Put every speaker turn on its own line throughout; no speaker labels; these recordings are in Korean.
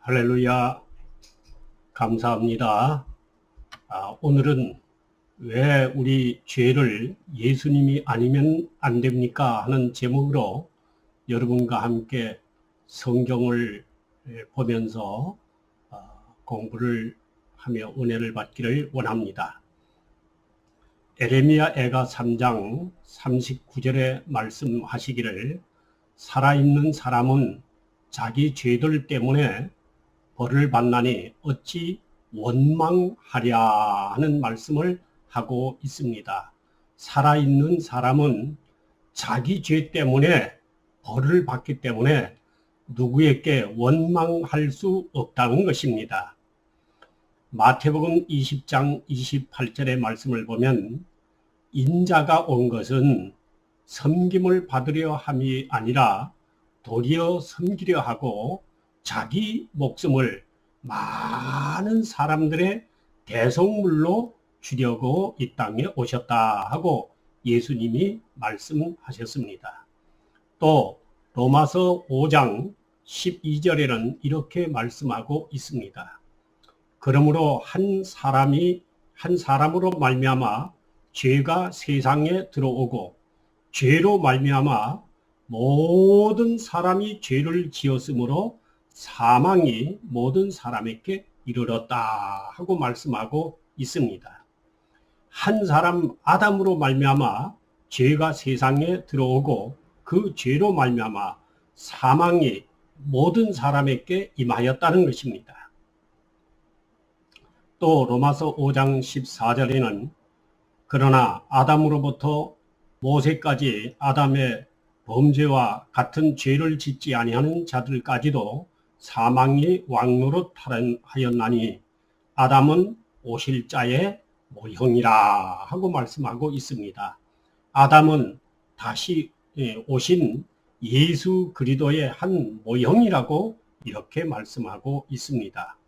할렐루야, 감사합니다. 오늘은 왜 우리 죄를 예수님이 아니면 안 됩니까? 하는 제목으로 여러분과 함께 성경을 보면서 공부를 하며 은혜를 받기를 원합니다. 에레미야 애가 3장 39절에 말씀하시기를 살아있는 사람은 자기 죄들 때문에 벌을 받나니 어찌 원망하랴 하는 말씀을 하고 있습니다. 살아있는 사람은 자기 죄 때문에 벌을 받기 때문에 누구에게 원망할 수 없다는 것입니다. 마태복음 20장 28절의 말씀을 보면 인자가 온 것은 섬김을 받으려 함이 아니라 도리어 섬기려 하고 자기 목숨을 많은 사람들의 대속물로 주려고 이 땅에 오셨다 하고 예수님이 말씀하셨습니다. 또 로마서 5장 12절에는 이렇게 말씀하고 있습니다. 그러므로 한 사람으로 말미암아 죄가 세상에 들어오고 죄로 말미암아 모든 사람이 죄를 지었으므로 사망이 모든 사람에게 이르렀다 하고 말씀하고 있습니다. 한 사람 아담으로 말미암아 죄가 세상에 들어오고 그 죄로 말미암아 사망이 모든 사람에게 임하였다는 것입니다. 또 로마서 5장 14절에는 그러나 아담으로부터 모세까지 아담의 범죄와 같은 죄를 짓지 아니하는 자들까지도 사망이 왕노릇하였나니 아담은 오실 자의 모형이라 하고 말씀하고 있습니다. 아담은 다시 오신 예수 그리스도의 한 모형이라고 이렇게 말씀하고 있습니다.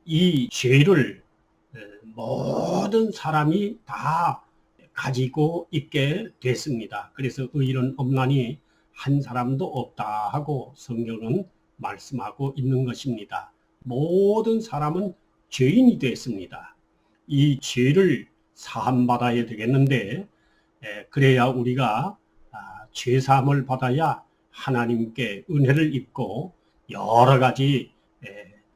이 죄를 모든 사람이 다 가지고 있게 됐습니다. 그래서 의인은 없나니 한 사람도 없다 하고 성경은 말씀하고 있는 것입니다. 모든 사람은 죄인이 됐습니다. 이 죄를 사함받아야 되겠는데 그래야 우리가 죄사함을 받아야 하나님께 은혜를 입고 여러 가지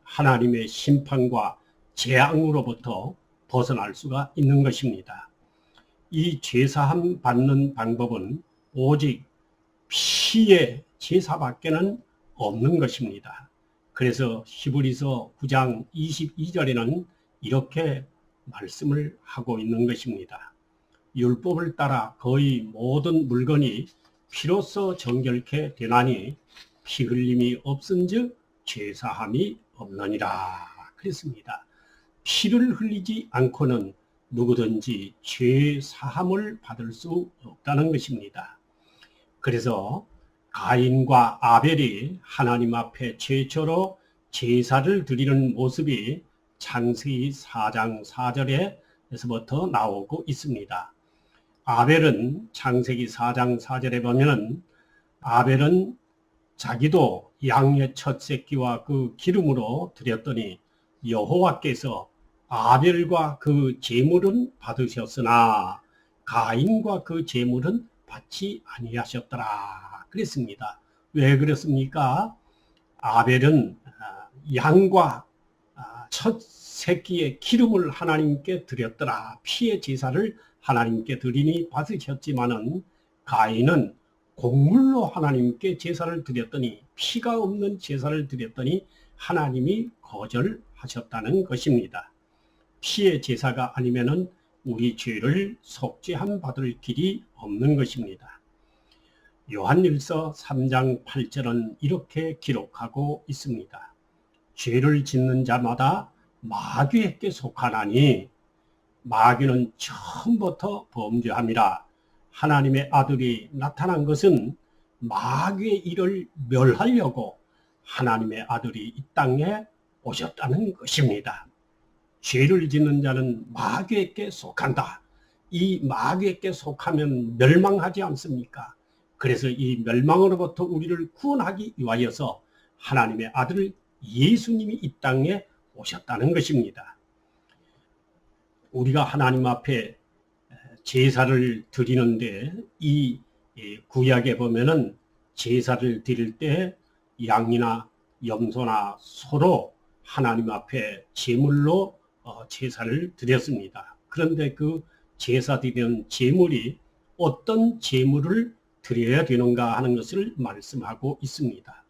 하나님의 심판과 재앙으로부터 벗어날 수가 있는 것입니다. 이 죄사함 받는 방법은 오직 피의 제사밖에는 없는 것입니다. 그래서 히브리서 9장 22절에는 이렇게 말씀을 하고 있는 것입니다. 율법을 따라 거의 모든 물건이 피로써 정결케 되나니 피 흘림이 없은즉 죄사함이 없느니라 그랬습니다. 피를 흘리지 않고는 누구든지 죄 사함을 받을 수 없다는 것입니다. 그래서 가인과 아벨이 하나님 앞에 최초로 제사를 드리는 모습이 창세기 4장 4절에서부터 나오고 있습니다. 아벨은 창세기 4장 4절에 보면 아벨은 자기도 양의 첫 새끼와 그 기름으로 드렸더니 여호와께서 아벨과 그 제물은 받으셨으나 가인과 그 제물은 받지 아니하셨더라 그랬습니다. 왜 그렇습니까? 아벨은 양과 첫 새끼의 기름을 하나님께 드렸더라. 피의 제사를 하나님께 드리니 받으셨지만은 가인은 곡물로 하나님께 제사를 드렸더니 피가 없는 제사를 드렸더니 하나님이 거절하셨다는 것입니다. 피의 제사가 아니면은 우리 죄를 속죄함 받을 길이 없는 것입니다. 요한일서 3장 8절은 이렇게 기록하고 있습니다. 죄를 짓는 자마다 마귀에게 속하나니 마귀는 처음부터 범죄함이라. 하나님의 아들이 나타난 것은 마귀의 일을 멸하려고 하나님의 아들이 이 땅에 오셨다는 것입니다. 죄를 짓는 자는 마귀에게 속한다. 이 마귀에게 속하면 멸망하지 않습니까? 그래서 이 멸망으로부터 우리를 구원하기 위하여서 하나님의 아들을 예수님이 이 땅에 오셨다는 것입니다. 우리가 하나님 앞에 제사를 드리는데 이 구약에 보면은 제사를 드릴 때 양이나 염소나 소로 하나님 앞에 제물로 제사를 드렸습니다. 그런데 그 제사 드리는 제물이 어떤 제물을 드려야 되는가 하는 것을 말씀하고 있습니다.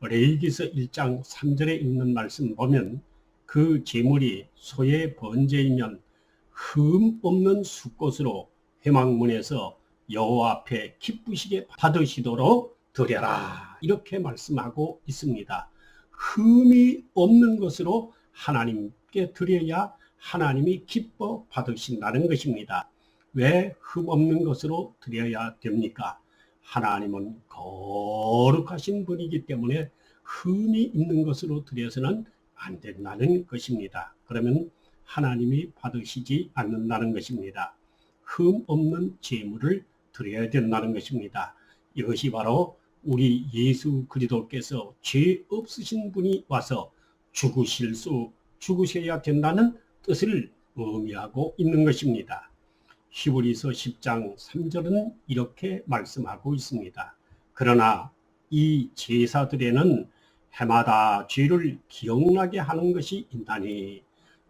레위기서 1장 3절에 있는 말씀 보면 그 제물이 소의 번제이면 흠 없는 숫것으로 회막문에서 여호와 앞에 기쁘시게 받으시도록 드려라, 이렇게 말씀하고 있습니다. 흠이 없는 것으로 하나님께 드려야 하나님이 기뻐 받으신다는 것입니다. 왜 흠 없는 것으로 드려야 됩니까? 하나님은 거룩하신 분이기 때문에 흠이 있는 것으로 드려서는 안 된다는 것입니다. 그러면 하나님이 받으시지 않는다는 것입니다. 흠 없는 제물을 드려야 된다는 것입니다. 이것이 바로 우리 예수 그리스도께서 죄 없으신 분이 와서 죽으셔야 된다는 뜻을 의미하고 있는 것입니다. 히브리서 10장 3절은 이렇게 말씀하고 있습니다. 그러나 이 제사들에는 해마다 죄를 기억나게 하는 것이 있나니,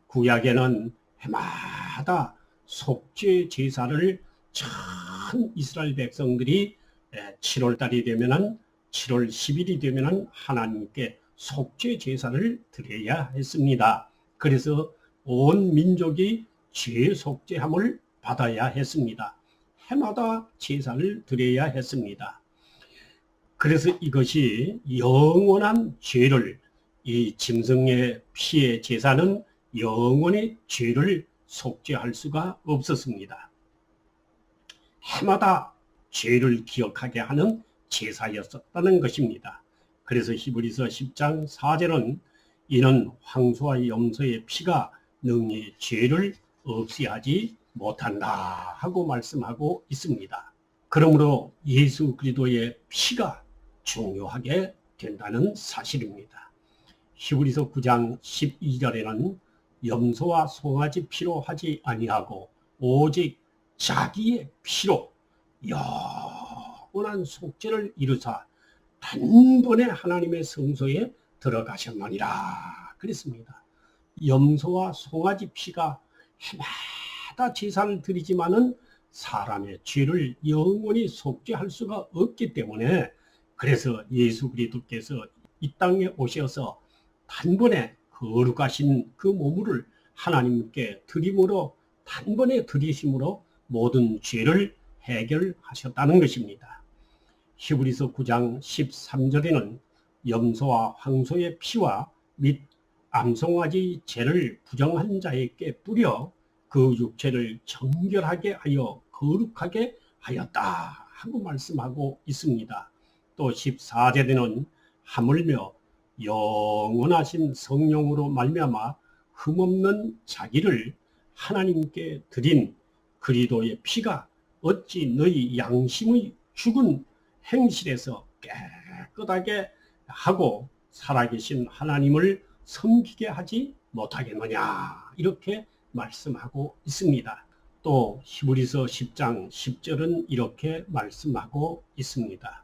구약에는 해마다 속죄 제사를 전 이스라엘 백성들이 7월달이 되면은 7월 10일이 되면은 하나님께 속죄 제사를 드려야 했습니다. 그래서 온 민족이 죄 속죄함을 받아야 했습니다. 해마다 제사를 드려야 했습니다. 그래서 이것이 영원한 죄를, 이 짐승의 피의 제사는 영원히 죄를 속죄할 수가 없었습니다. 해마다 죄를 기억하게 하는 제사였었다는 것입니다. 그래서 히브리서 10장 4절은 이는 황소와 염소의 피가 능히 죄를 없애하지 못한다 하고 말씀하고 있습니다. 그러므로 예수 그리스도의 피가 중요하게 된다는 사실입니다. 히브리서 9장 12절에는 염소와 송아지 피로 하지 아니하고 오직 자기의 피로 영원한 속죄를 이루사 단번에 하나님의 성소에 들어가셨느니라 그랬습니다. 염소와 송아지 피가 해마다 제사를 드리지만은 사람의 죄를 영원히 속죄할 수가 없기 때문에, 그래서 예수 그리스도께서 이 땅에 오셔서 단번에 거룩하신 그 몸을 하나님께 드림으로 단번에 드리심으로 모든 죄를 해결하셨다는 것입니다. 히브리서 9장 13절에는 염소와 황소의 피와 및 암송아지 죄를 부정한 자에게 뿌려 그 육체를 정결하게 하여 거룩하게 하였다 하고 말씀하고 있습니다. 또 14절에는 하물며 영원하신 성령으로 말미암아 흠없는 자기를 하나님께 드린 그리스도의 피가 어찌 너희 양심의 죽은 행실에서 깨끗하게 하고 살아계신 하나님을 섬기게 하지 못하겠느냐, 이렇게 말씀하고 있습니다. 또 히브리서 10장 10절은 이렇게 말씀하고 있습니다.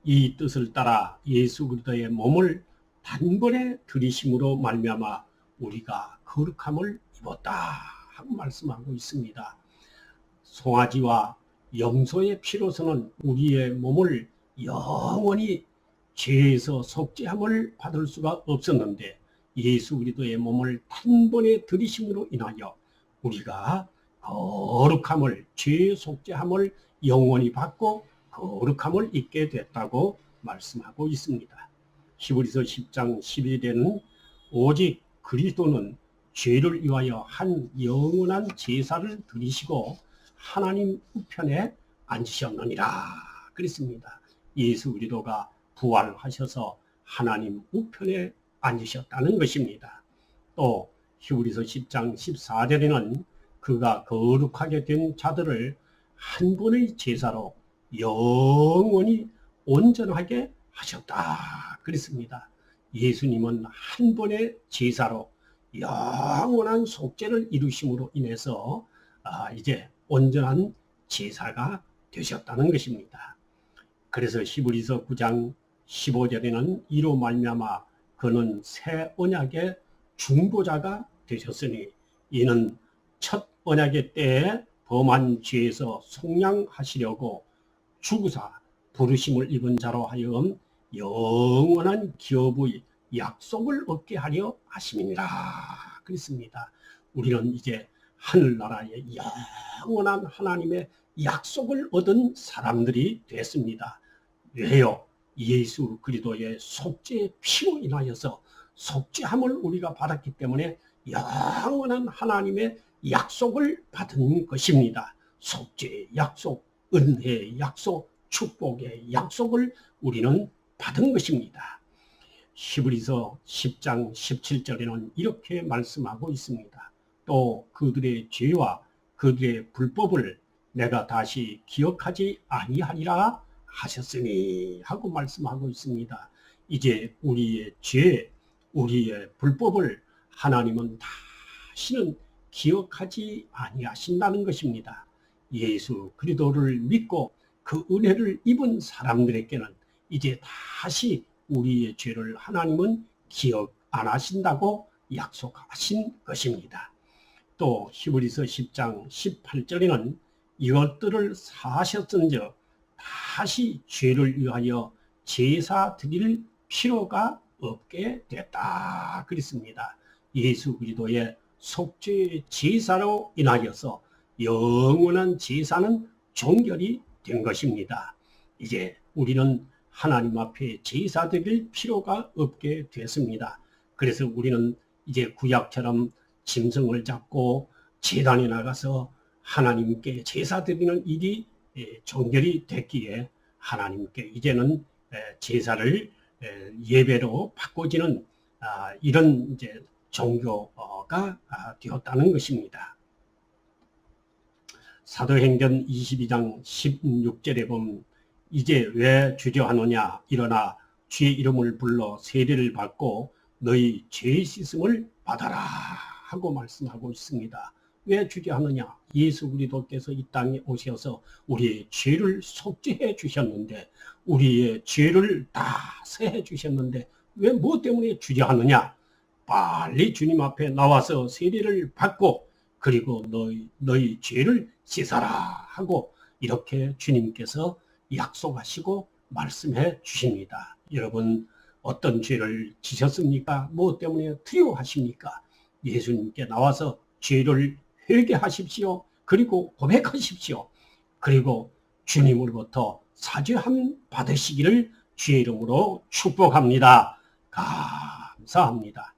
이 뜻을 따라 예수 그리스도의 몸을 단번에 들이심으로 말미암아 우리가 거룩함을 입었다 하고 말씀하고 있습니다. 송아지와 염소의 피로서는 우리의 몸을 영원히 죄에서 속죄함을 받을 수가 없었는데, 예수 그리스도의 몸을 단번에 들이심으로 인하여 우리가 거룩함을, 죄 속죄함을 영원히 받고 거룩함을 입게 됐다고 말씀하고 있습니다. 히브리서 10장 11절에는 오직 그리스도는 죄를 위하여 한 영원한 제사를 드리시고 하나님 우편에 앉으셨느니라 그랬습니다. 예수 그리스도가 부활하셔서 하나님 우편에 앉으셨다는 것입니다. 또 히브리서 10장 14절에는 그가 거룩하게 된 자들을 한 번의 제사로 영원히 온전하게 하셨다 그랬습니다. 예수님은 한 번의 제사로 영원한 속죄를 이루심으로 인해서 이제 온전한 제사가 되셨다는 것입니다. 그래서 히브리서 9장 15절에는 이로 말미암아 그는 새 언약의 중보자가 되셨으니 이는 첫 언약의 때에 범한 죄에서 속량하시려고 죽으사 부르심을 입은 자로 하여금 영원한 기업의 약속을 얻게 하려 하심이니라 그랬습니다. 우리는 이제 하늘나라의 영원한 하나님의 약속을 얻은 사람들이 됐습니다. 왜요? 예수 그리스도의 속죄의 피로 인하여서 속죄함을 우리가 받았기 때문에 영원한 하나님의 약속을 받은 것입니다. 속죄의 약속, 은혜의 약속, 축복의 약속을 우리는 받은 것입니다. 히브리서 10장 17절에는 이렇게 말씀하고 있습니다. 또 그들의 죄와 그들의 불법을 내가 다시 기억하지 아니하리라 하셨으니 하고 말씀하고 있습니다. 이제 우리의 죄, 우리의 불법을 하나님은 다시는 기억하지 아니하신다는 것입니다. 예수 그리스도를 믿고 그 은혜를 입은 사람들에게는 이제 다시 우리의 죄를 하나님은 기억 안 하신다고 약속하신 것입니다. 또 히브리서 10장 18절에는 이것들을 사하셨은즉 다시 죄를 위하여 제사 드릴 필요가 없게 됐다 그랬습니다. 예수 그리스도의 속죄의 제사로 인하여서 영원한 제사는 종결이 된 것입니다. 이제 우리는 하나님 앞에 제사 드릴 필요가 없게 됐습니다. 그래서 우리는 이제 구약처럼 짐승을 잡고 제단에 나가서 하나님께 제사 드리는 일이 종결이 됐기에 하나님께 이제는 제사를 예배로 바꿔지는 이런 이제 종교가 되었다는 것입니다. 사도행전 22장 16절에 보면 이제 왜 주저하느냐 일어나 주의 이름을 불러 세례를 받고 너희 죄 씻음을 받아라 하고 말씀하고 있습니다. 왜 주저하느냐? 예수 그리스도께서 이 땅에 오셔서 우리의 죄를 속죄해 주셨는데 우리의 죄를 다 사해 주셨는데 왜 뭐 때문에 주저하느냐? 빨리 주님 앞에 나와서 세례를 받고 그리고 너희 죄를 씻어라 하고 이렇게 주님께서 약속하시고 말씀해 주십니다. 여러분 어떤 죄를 지셨습니까? 뭐 때문에 두려워하십니까? 예수님께 나와서 죄를 회개하십시오. 그리고 고백하십시오. 그리고 주님으로부터 사죄함 받으시기를 주의 이름으로 축복합니다. 감사합니다.